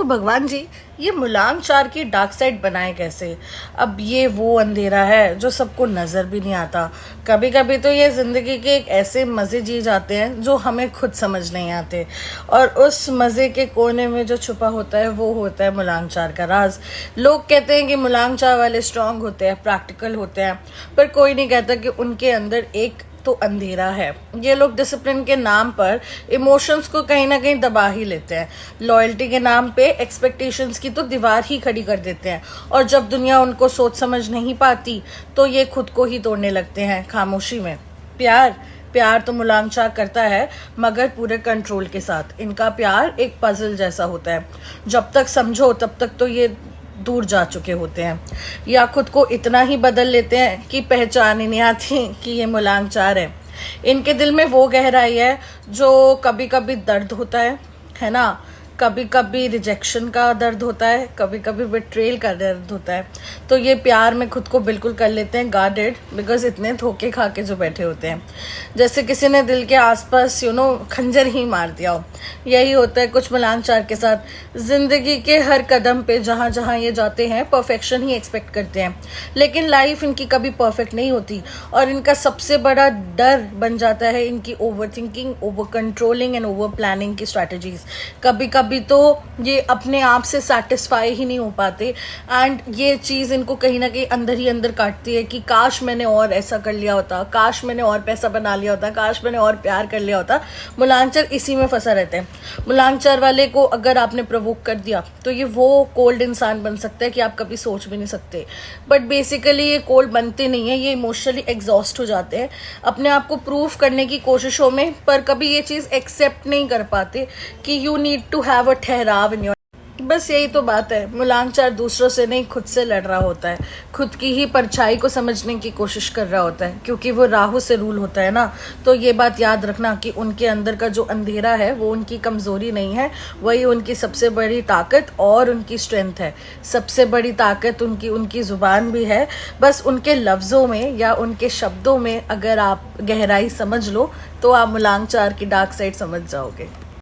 तो भगवान जी ये मुलांग चार की डार्क साइड बनाए कैसे। अब ये वो अंधेरा है जो सबको नज़र भी नहीं आता। कभी कभी तो ये ज़िंदगी के एक ऐसे मज़े जी जाते हैं जो हमें खुद समझ नहीं आते, और उस मज़े के कोने में जो छुपा होता है वो होता है मुलांग चार का राज। लोग कहते हैं कि मुलांग चार वाले स्ट्रांग होते हैं, प्रैक्टिकल होते हैं, पर कोई नहीं कहता कि उनके अंदर एक तो अंधेरा है। ये लोग डिसिप्लिन के नाम पर इमोशंस को कहीं ना कहीं दबा ही लेते हैं। लॉयल्टी के नाम पे एक्सपेक्टेशंस की तो दीवार ही खड़ी कर देते हैं, और जब दुनिया उनको सोच समझ नहीं पाती तो ये खुद को ही तोड़ने लगते हैं खामोशी में। प्यार प्यार तो मुलांग चार करता है, मगर पूरे कंट्रोल के साथ। इनका प्यार एक पजल जैसा होता है, जब तक समझो तब तक तो ये दूर जा चुके होते हैं, या खुद को इतना ही बदल लेते हैं कि पहचान ही नहीं आती कि ये मुलांग चार है। इनके दिल में वो गहराई है जो कभी कभी दर्द होता है ना, कभी कभी रिजेक्शन का दर्द होता है, कभी कभी बिट्रेल का दर्द होता है। तो ये प्यार में खुद को बिल्कुल कर लेते हैं गार्डेड, बिकॉज इतने धोखे खा के जो बैठे होते हैं, जैसे किसी ने दिल के आसपास खंजर ही मार दिया हो। यही होता है कुछ मुलांग चार के साथ। जिंदगी के हर कदम पे जहाँ जहाँ ये जाते हैं परफेक्शन ही एक्सपेक्ट करते हैं, लेकिन लाइफ इनकी कभी परफेक्ट नहीं होती, और इनका सबसे बड़ा डर बन जाता है इनकी over thinking, over controlling and over planning की स्ट्रैटेजीज। कभी कभी तो ये अपने आप से सेटिस्फाई ही नहीं हो पाते, एंड ये चीज़ इनको कहीं ना कहीं अंदर ही अंदर काटती है कि काश मैंने और ऐसा कर लिया होता, काश मैंने और पैसा बना लिया होता, काश मैंने और प्यार कर लिया होता। मुलांग चार इसी में फंसा रहता है। मुलांग चार वाले को अगर आपने प्रोवोक कर दिया तो ये वो कोल्ड इंसान बन सकता है कि आप कभी सोच भी नहीं सकते, बट बेसिकली ये कोल्ड बनते नहीं है, ये इमोशनली एग्जॉस्ट हो जाते हैं अपने आप को प्रूव करने की कोशिशों में, पर कभी ये चीज़ एक्सेप्ट नहीं कर पाते कि you need to have a ठहराव इन योर। बस यही तो बात है, मुलांग चार दूसरों से नहीं खुद से लड़ रहा होता है, खुद की ही परछाई को समझने की कोशिश कर रहा होता है, क्योंकि वो राहु से रूल होता है ना। तो ये बात याद रखना कि उनके अंदर का जो अंधेरा है वो उनकी कमज़ोरी नहीं है, वही उनकी सबसे बड़ी ताकत और उनकी स्ट्रेंथ है। सबसे बड़ी ताकत उनकी ज़ुबान भी है। बस उनके लफ्ज़ों में या उनके शब्दों में अगर आप गहराई समझ लो तो आप मुलांग चार की डार्क साइड समझ जाओगे।